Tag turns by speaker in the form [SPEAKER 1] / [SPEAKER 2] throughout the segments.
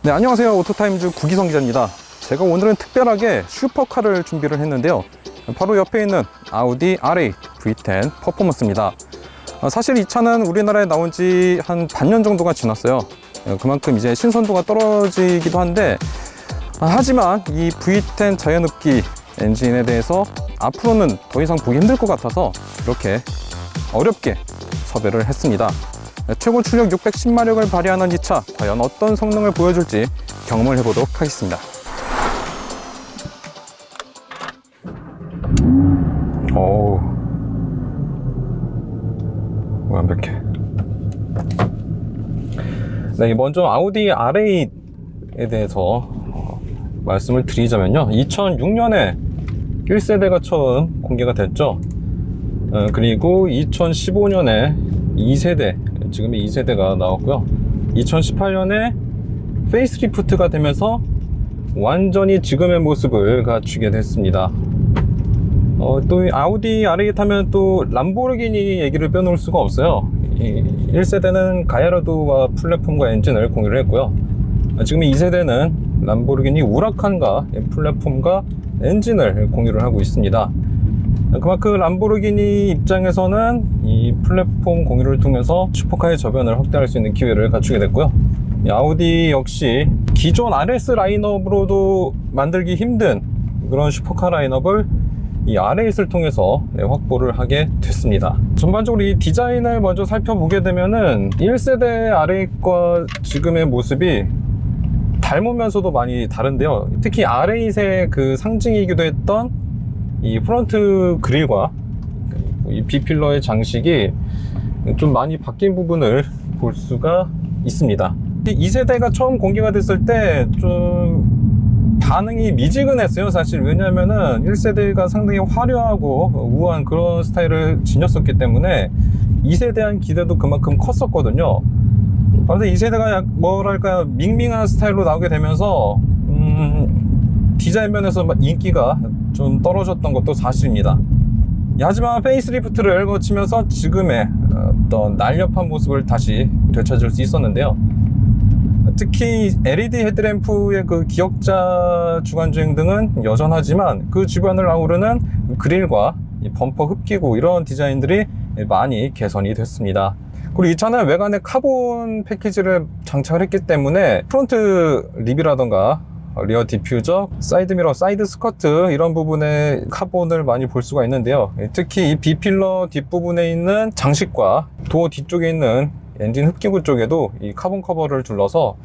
[SPEAKER 1] 네, 안녕하세요. 오토타임즈 구기성 기자입니다. 제가 오늘은 특별하게 슈퍼카를 준비를 했는데요. 바로 옆에 있는 아우디 RA V10 퍼포먼스입니다. 사실 이 차는 우리나라에 나온 지 한 반년 정도가 지났어요. 그만큼 이제 신선도가 떨어지기도 한데, 하지만 이 V10 자연흡기 엔진에 대해서 앞으로는 더 이상 보기 힘들 것 같아서 이렇게 어렵게 섭외를 했습니다. 최고 출력 610마력을 발휘하는 이 차, 과연 어떤 성능을 보여줄지 경험을 해보도록 하겠습니다. 어우, 완벽해. 네, 먼저 아우디 RA에 대해서 말씀을 드리자면요, 2006년에 1세대가 처음 공개가 됐죠. 그리고 2015년에 2세대, 지금의 2세대가 나왔고요. 2018년에 페이스리프트가 되면서 완전히 지금의 모습을 갖추게 됐습니다. 또 아우디 RA 타면 또 람보르기니 얘기를 빼놓을 수가 없어요. 1세대는 가야라도와 플랫폼과 엔진을 공유를 했고요. 지금 2세대는 람보르기니 우라칸과 플랫폼과 엔진을 공유를 하고 있습니다. 그만큼 람보르기니 입장에서는 이 플랫폼 공유를 통해서 슈퍼카의 저변을 확대할 수 있는 기회를 갖추게 됐고요. 아우디 역시 기존 RS 라인업으로도 만들기 힘든 그런 슈퍼카 라인업을 이 RA를 통해서 확보를 하게 됐습니다. 전반적으로 이 디자인을 먼저 살펴보게 되면은 1세대 RA과 지금의 모습이 닮으면서도 많이 다른데요. 특히 RA의 그 상징이기도 했던 이 프론트 그릴과 이 B필러의 장식이 좀 많이 바뀐 부분을 볼 수가 있습니다. 2세대가 처음 공개가 됐을 때 좀 반응이 미지근했어요, 사실. 왜냐면은 1세대가 상당히 화려하고 우아한 그런 스타일을 지녔었기 때문에 2세대에 대한 기대도 그만큼 컸었거든요. 그런데 2세대가 뭐랄까 밍밍한 스타일로 나오게 되면서 디자인 면에서 인기가 좀 떨어졌던 것도 사실입니다. 하지만 페이스리프트를 거치면서 지금의 어떤 날렵한 모습을 다시 되찾을 수 있었는데요. 특히 LED 헤드램프의 그 기역자 주간주행 등은 여전하지만 그 주변을 아우르는 그릴과 범퍼 흡기구, 이런 디자인들이 많이 개선이 됐습니다. 그리고 이 차는 외관에 카본 패키지를 장착을 했기 때문에 프론트 립이라던가 리어 디퓨저, 사이드 미러, 사이드 스커트, 이런 부분에 카본을 많이 볼 수가 있는데요. 특히 이 B필러 뒷부분에 있는 장식과 도어 뒤쪽에 있는 엔진 흡기구 쪽에도 이 카본 커버를 둘러서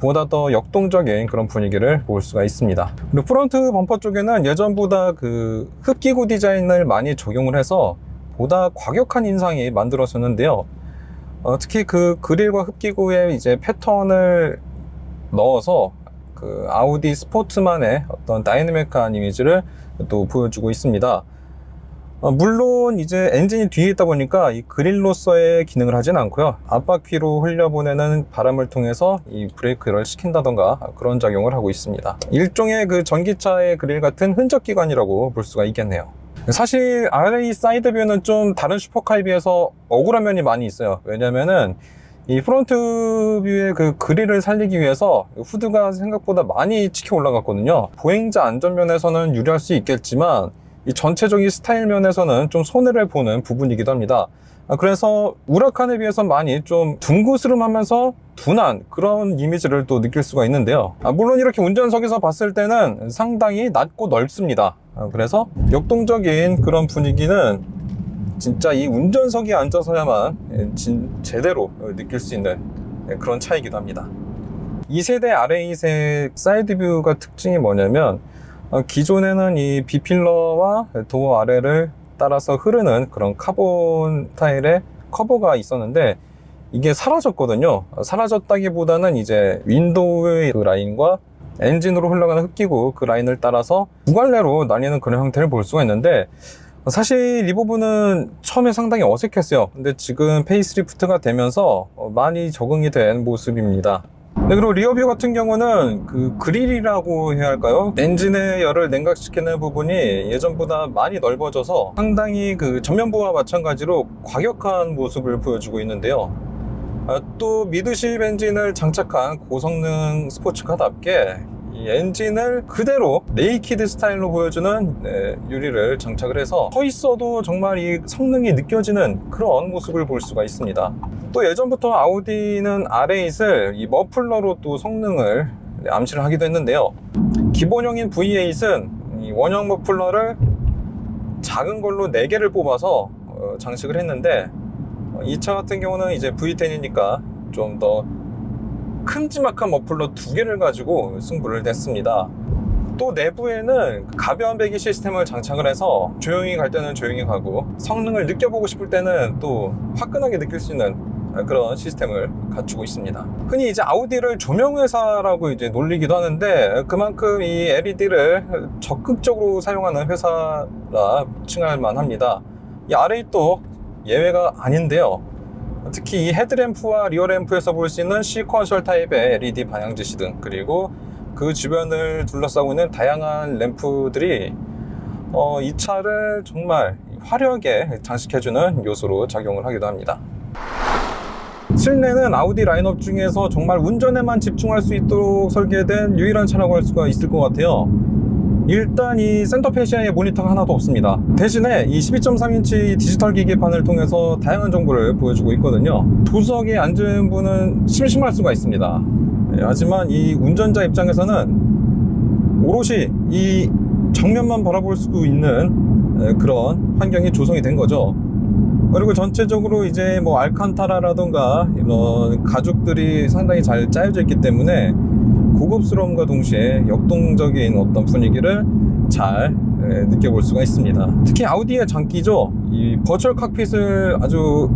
[SPEAKER 1] 보다 더 역동적인 그런 분위기를 볼 수가 있습니다. 그리고 프론트 범퍼 쪽에는 예전보다 그 흡기구 디자인을 많이 적용을 해서 보다 과격한 인상이 만들어졌는데요. 특히 그 그릴과 흡기구에 이제 패턴을 넣어서 그 아우디 스포츠만의 어떤 다이내믹한 이미지를 또 보여주고 있습니다. 물론 이제 엔진이 뒤에 있다 보니까 이 그릴로서의 기능을 하진 않고요. 앞바퀴로 흘려보내는 바람을 통해서 이 브레이크를 시킨다던가 그런 작용을 하고 있습니다. 일종의 그 전기차의 그릴 같은 흔적기관이라고 볼 수가 있겠네요. 사실 RA 사이드뷰는 좀 다른 슈퍼카에 비해서 억울한 면이 많이 있어요. 왜냐면은 이 프론트 뷰의 그 그릴을 살리기 위해서 후드가 생각보다 많이 치켜 올라갔거든요. 보행자 안전면에서는 유리할 수 있겠지만 이 전체적인 스타일 면에서는 좀 손해를 보는 부분이기도 합니다. 그래서 우라칸에 비해서 많이 좀 둥그스름하면서 둔한 그런 이미지를 또 느낄 수가 있는데요. 물론 이렇게 운전석에서 봤을 때는 상당히 낮고 넓습니다. 그래서 역동적인 그런 분위기는 진짜 이 운전석에 앉아서야만 제대로 느낄 수 있는 그런 차이기도 합니다. 2세대 RA의 사이드뷰가 특징이 뭐냐면, 기존에는 이 B필러와 도어 아래를 따라서 흐르는 그런 카본 스타일의 커버가 있었는데 이게 사라졌거든요. 사라졌다기보다는 이제 윈도우의 그 라인과 엔진으로 흘러가는 흡기구 그 라인을 따라서 두 갈래로 나뉘는 그런 형태를 볼 수가 있는데, 사실 이 부분은 처음에 상당히 어색했어요. 근데 지금 페이스리프트가 되면서 많이 적응이 된 모습입니다. 네, 그리고 리어뷰 같은 경우는 그 그릴이라고 해야 할까요? 엔진의 열을 냉각시키는 부분이 예전보다 많이 넓어져서 상당히 그 전면부와 마찬가지로 과격한 모습을 보여주고 있는데요. 또 미드십 엔진을 장착한 고성능 스포츠카답게 이 엔진을 그대로 네이키드 스타일로 보여주는 유리를 장착을 해서 서 있어도 정말 이 성능이 느껴지는 그런 모습을 볼 수가 있습니다. 또 예전부터 아우디는 R8을 이 머플러로 또 성능을 암시를 하기도 했는데요. 기본형인 V8은 이 원형 머플러를 작은 걸로 4개를 뽑아서 장식을 했는데, 이 차 같은 경우는 이제 V10이니까 좀 더 큼지막한 머플러 2개를 가지고 승부를 냈습니다. 또 내부에는 가벼운 배기 시스템을 장착을 해서 조용히 갈 때는 조용히 가고, 성능을 느껴보고 싶을 때는 또 화끈하게 느낄 수 있는 그런 시스템을 갖추고 있습니다. 흔히 이제 아우디를 조명회사라고 이제 놀리기도 하는데, 그만큼 이 LED를 적극적으로 사용하는 회사라 칭할 만합니다. 이 R8도 예외가 아닌데요. 특히 이 헤드램프와 리어램프에서 볼 수 있는 시퀀셜 타입의 LED 방향지시 등, 그리고 그 주변을 둘러싸고 있는 다양한 램프들이 이 차를 정말 화려하게 장식해주는 요소로 작용을 하기도 합니다. 실내는 아우디 라인업 중에서 정말 운전에만 집중할 수 있도록 설계된 유일한 차라고 할 수가 있을 것 같아요. 일단 이 센터페시아에 모니터가 하나도 없습니다. 대신에 이 12.3인치 디지털 기기판을 통해서 다양한 정보를 보여주고 있거든요. 조석에 앉은 분은 심심할 수가 있습니다. 하지만 이 운전자 입장에서는 오롯이 이 정면만 바라볼 수 있는 그런 환경이 조성이 된 거죠. 그리고 전체적으로 이제 뭐 알칸타라라던가 이런 가죽들이 상당히 잘 짜여져 있기 때문에 고급스러움과 동시에 역동적인 어떤 분위기를 잘 느껴볼 수가 있습니다. 특히 아우디의 장기죠. 이 버추얼 칵핏을 아주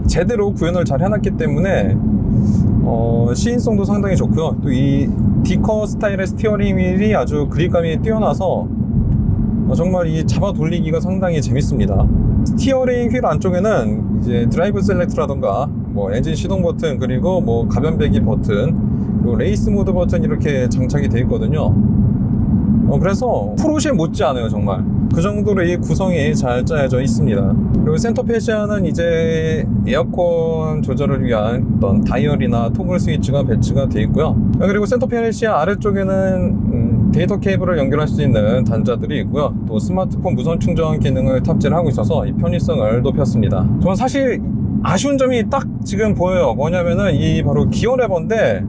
[SPEAKER 1] 제대로 구현을 잘 해놨기 때문에 시인성도 상당히 좋고요. 또 이 디커 스타일의 스티어링 휠이 아주 그립감이 뛰어나서 정말 이 잡아 돌리기가 상당히 재밌습니다. 스티어링 휠 안쪽에는 이제 드라이브 셀렉트라던가 뭐 엔진 시동 버튼, 그리고 뭐 가변 배기 버튼, 그리고 레이스 모드 버튼 이렇게 장착이 되어 있거든요. 그래서 포르쉐 못지않아요. 정말 그 정도로 이 구성이 잘 짜여져 있습니다. 그리고 센터페시아는 이제 에어컨 조절을 위한 어떤 다이얼이나 토글 스위치가 배치가 되어 있고요. 그리고 센터페시아 아래쪽에는 데이터 케이블을 연결할 수 있는 단자들이 있고요. 또 스마트폰 무선 충전 기능을 탑재를 하고 있어서 이 편의성을 높였습니다. 저는 사실 아쉬운 점이 딱 지금 보여요. 뭐냐면은 이 바로 기어 레버인데,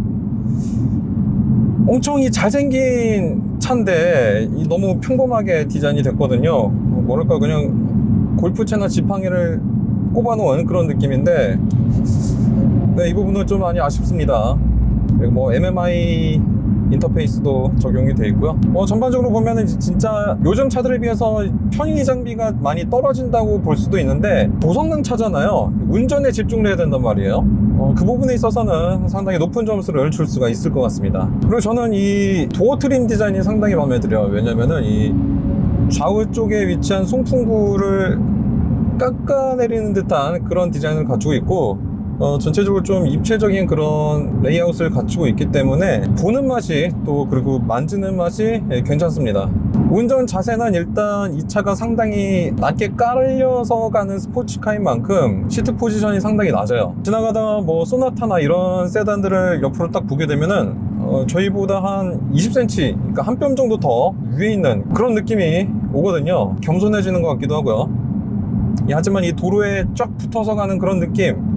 [SPEAKER 1] 엄청 이 잘생긴 차인데 너무 평범하게 디자인이 됐거든요. 뭐랄까 그냥 골프채나 지팡이를 꼽아놓은 그런 느낌인데, 네, 이 부분은 좀 많이 아쉽습니다. 그리고 뭐 MMI 인터페이스도 적용이 되어 있고요. 전반적으로 보면은 진짜 요즘 차들에 비해서 편의 장비가 많이 떨어진다고 볼 수도 있는데, 고성능 차잖아요. 운전에 집중을 해야 된단 말이에요. 그 부분에 있어서는 상당히 높은 점수를 줄 수가 있을 것 같습니다. 그리고 저는 이 도어 트림 디자인이 상당히 마음에 들어요. 왜냐면은 이 좌우 쪽에 위치한 송풍구를 깎아내리는 듯한 그런 디자인을 갖추고 있고, 전체적으로 좀 입체적인 그런 레이아웃을 갖추고 있기 때문에 보는 맛이, 또 그리고 만지는 맛이 괜찮습니다. 운전 자세는 일단 이 차가 상당히 낮게 깔려서 가는 스포츠카인 만큼 시트 포지션이 상당히 낮아요. 지나가다가 뭐 소나타나 이런 세단들을 옆으로 딱 보게 되면은 저희보다 한 20cm, 그러니까 한 뼘 정도 더 위에 있는 그런 느낌이 오거든요. 겸손해지는 것 같기도 하고요. 하지만 이 도로에 쫙 붙어서 가는 그런 느낌,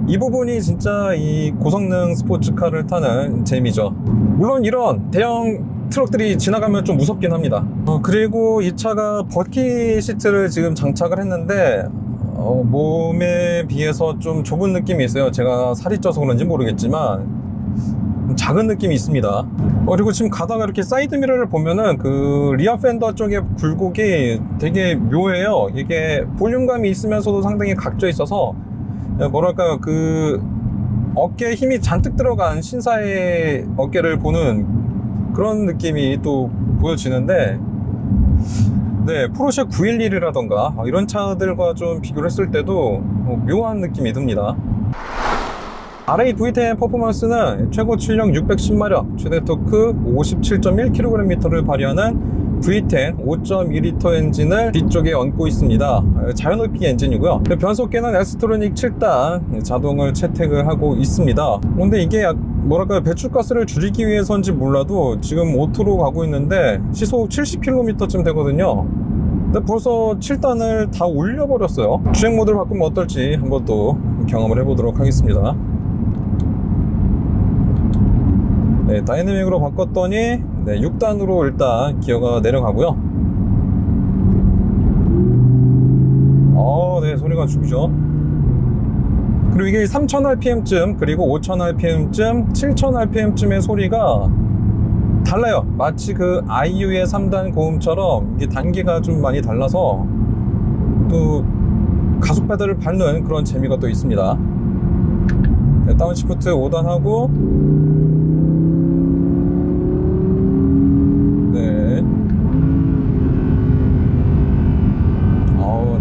[SPEAKER 1] 이 부분이 진짜 이 고성능 스포츠카를 타는 재미죠. 물론 이런 대형 트럭들이 지나가면 좀 무섭긴 합니다. 그리고 이 차가 버킷 시트를 지금 장착을 했는데 몸에 비해서 좀 좁은 느낌이 있어요. 제가 살이 쪄서 그런지 모르겠지만 작은 느낌이 있습니다. 그리고 지금 가다가 이렇게 사이드 미러를 보면은 그 리어 팬더 쪽에 굴곡이 되게 묘해요. 이게 볼륨감이 있으면서도 상당히 각져 있어서 뭐랄까요, 그 어깨에 힘이 잔뜩 들어간 신사의 어깨를 보는 그런 느낌이 또 보여지는데, 네, 포르쉐 911이라던가 이런 차들과 좀 비교를 했을 때도 묘한 느낌이 듭니다. R8 V10 퍼포먼스는 최고 출력 610마력, 최대 토크 57.1kgm를 발휘하는 V10 5.2L 엔진을 뒤쪽에 얹고 있습니다. 자연흡기 엔진이고요. 변속기는 에스트로닉 7단 자동을 채택을 하고 있습니다. 근데 이게 뭐랄까요, 배출가스를 줄이기 위해서인지 몰라도 지금 오토로 가고 있는데 시속 70km쯤 되거든요. 근데 벌써 7단을 다 올려버렸어요. 주행 모드를 바꾸면 어떨지 한번 또 경험을 해보도록 하겠습니다. 네, 다이내믹으로 바꿨더니 6단으로 일단 기어가 내려가고요. 네, 소리가 죽이죠. 그리고 이게 3000rpm쯤, 그리고 5000rpm쯤, 7000rpm쯤의 소리가 달라요. 마치 그 아이유의 3단 고음처럼 이게 단계가 좀 많이 달라서 또 가속 페달을 밟는 그런 재미가 또 있습니다. 네, 다운시프트 5단하고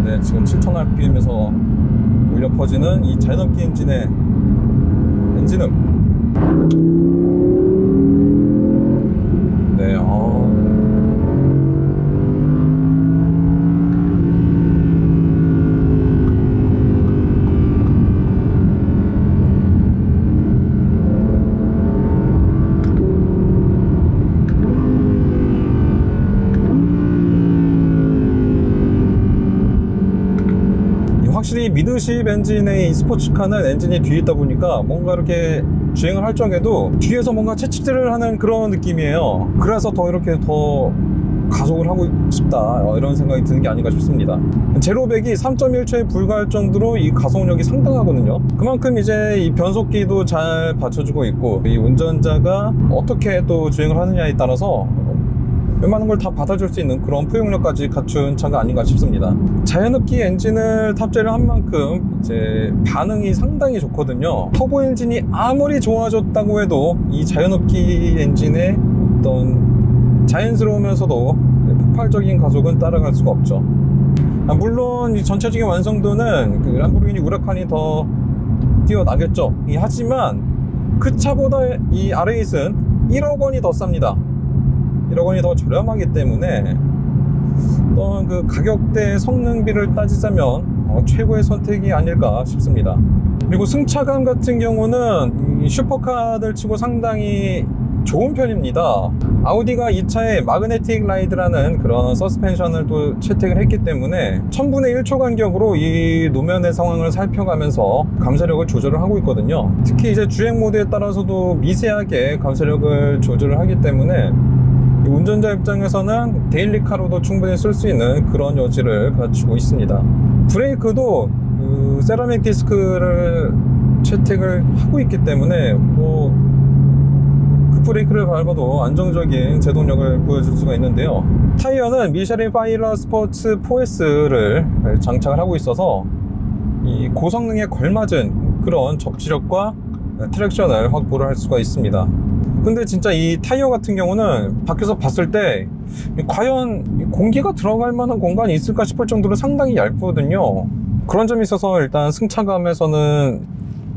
[SPEAKER 1] 네, 지금 7000rpm에서 울려 퍼지는 이 자연흡기 엔진의 엔진음. 네, 확실히 미드십 엔진의 이 스포츠카는 엔진이 뒤에 있다 보니까 뭔가 이렇게 주행을 할 적에도 뒤에서 뭔가 채찍질을 하는 그런 느낌이에요. 그래서 더 이렇게 더 가속을 하고 싶다, 이런 생각이 드는 게 아닌가 싶습니다. 제로백이 3.1초에 불과할 정도로 이 가속력이 상당하거든요. 그만큼 이제 이 변속기도 잘 받쳐주고 있고, 이 운전자가 어떻게 또 주행을 하느냐에 따라서 웬만한 걸 다 받아줄 수 있는 그런 포용력까지 갖춘 차가 아닌가 싶습니다. 자연흡기 엔진을 탑재를 한 만큼 이제 반응이 상당히 좋거든요. 터보 엔진이 아무리 좋아졌다고 해도 이 자연흡기 엔진의 어떤 자연스러우면서도 폭발적인 가속은 따라갈 수가 없죠. 물론 이 전체적인 완성도는 그 람보르기니 우라칸이 더 뛰어나겠죠. 하지만 그 차보다 이 R8은 1억 원이 더 쌉니다. 1억 원이 더 저렴하기 때문에 또한 그 가격대 성능비를 따지자면 최고의 선택이 아닐까 싶습니다. 그리고 승차감 같은 경우는 슈퍼카들 치고 상당히 좋은 편입니다. 아우디가 이 차에 마그네틱 라이드라는 그런 서스펜션을 또 채택을 했기 때문에 1000분의 1초 간격으로 이 노면의 상황을 살펴가면서 감쇄력을 조절을 하고 있거든요. 특히 이제 주행 모드에 따라서도 미세하게 감쇄력을 조절을 하기 때문에 운전자 입장에서는 데일리카로도 충분히 쓸 수 있는 그런 여지를 갖추고 있습니다. 브레이크도 그 세라믹 디스크를 채택을 하고 있기 때문에 급브레이크를 밟아도 안정적인 제동력을 보여줄 수가 있는데요. 타이어는 미쉐린 파이러 스포츠 4S를 장착을 하고 있어서 이 고성능에 걸맞은 그런 접지력과 트랙션을 확보를 할 수가 있습니다. 근데 진짜 이 타이어 같은 경우는 밖에서 봤을 때 과연 공기가 들어갈 만한 공간이 있을까 싶을 정도로 상당히 얇거든요. 그런 점이 있어서 일단 승차감에서는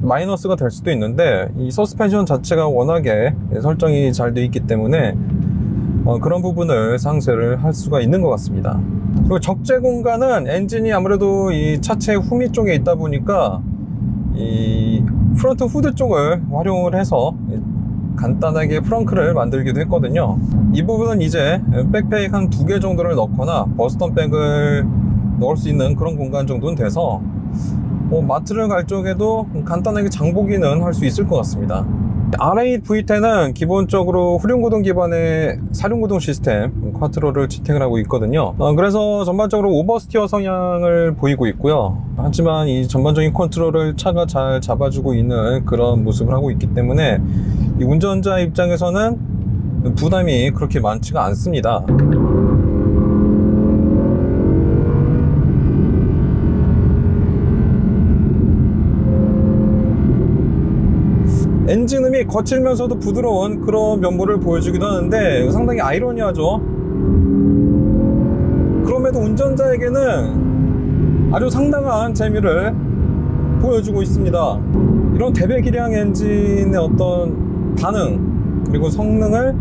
[SPEAKER 1] 마이너스가 될 수도 있는데, 이 서스펜션 자체가 워낙에 설정이 잘 되어 있기 때문에 그런 부분을 상쇄를 할 수가 있는 것 같습니다. 그리고 적재 공간은 엔진이 아무래도 이 차체 후미 쪽에 있다 보니까 이 프론트 후드 쪽을 활용을 해서 간단하게 프렁크를 만들기도 했거든요. 이 부분은 이제 백팩 한 2개 정도를 넣거나 버스턴백을 넣을 수 있는 그런 공간 정도는 돼서 마트를 갈 적에도 간단하게 장보기는 할 수 있을 것 같습니다. R8 V10은 기본적으로 후륜구동 기반의 사륜구동 시스템 쿼트로를 채택을 하고 있거든요. 그래서 전반적으로 오버스티어 성향을 보이고 있고요. 하지만 이 전반적인 컨트롤을 차가 잘 잡아주고 있는 그런 모습을 하고 있기 때문에 이 운전자 입장에서는 부담이 그렇게 많지가 않습니다. 엔진음이 거칠면서도 부드러운 그런 면모를 보여주기도 하는데 상당히 아이러니하죠. 그럼에도 운전자에게는 아주 상당한 재미를 보여주고 있습니다. 이런 대배기량 엔진의 어떤 반응 그리고 성능을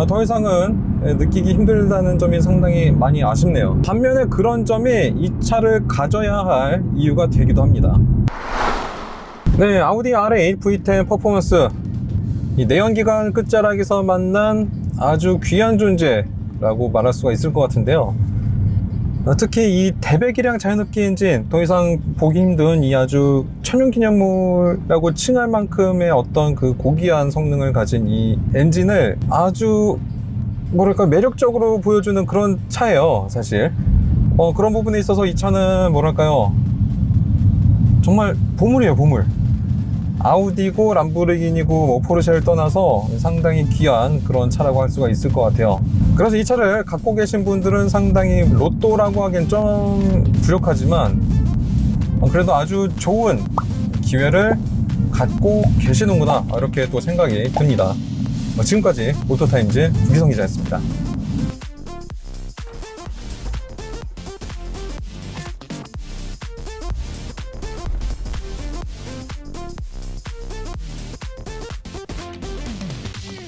[SPEAKER 1] 더 이상은 느끼기 힘들다는 점이 상당히 많이 아쉽네요. 반면에 그런 점이 이 차를 가져야 할 이유가 되기도 합니다. 네, 아우디 R8 V10 퍼포먼스, 이 내연기관 끝자락에서 만난 아주 귀한 존재라고 말할 수가 있을 것 같은데요. 특히 이 대배기량 자연흡기 엔진, 더 이상 보기 힘든 이 아주 천연기념물이라고 칭할 만큼의 어떤 그 고귀한 성능을 가진 이 엔진을 아주 뭐랄까 매력적으로 보여주는 그런 차예요, 사실. 그런 부분에 있어서 이 차는 뭐랄까요, 정말 보물이에요, 보물. 아우디고 람보르기니고 뭐 포르쉐를 떠나서 상당히 귀한 그런 차라고 할 수가 있을 것 같아요. 그래서 이 차를 갖고 계신 분들은 상당히 로또라고 하기엔 좀 부족하지만 그래도 아주 좋은 기회를 갖고 계시는구나, 이렇게 또 생각이 듭니다. 지금까지 오토타임즈 김기성 기자였습니다.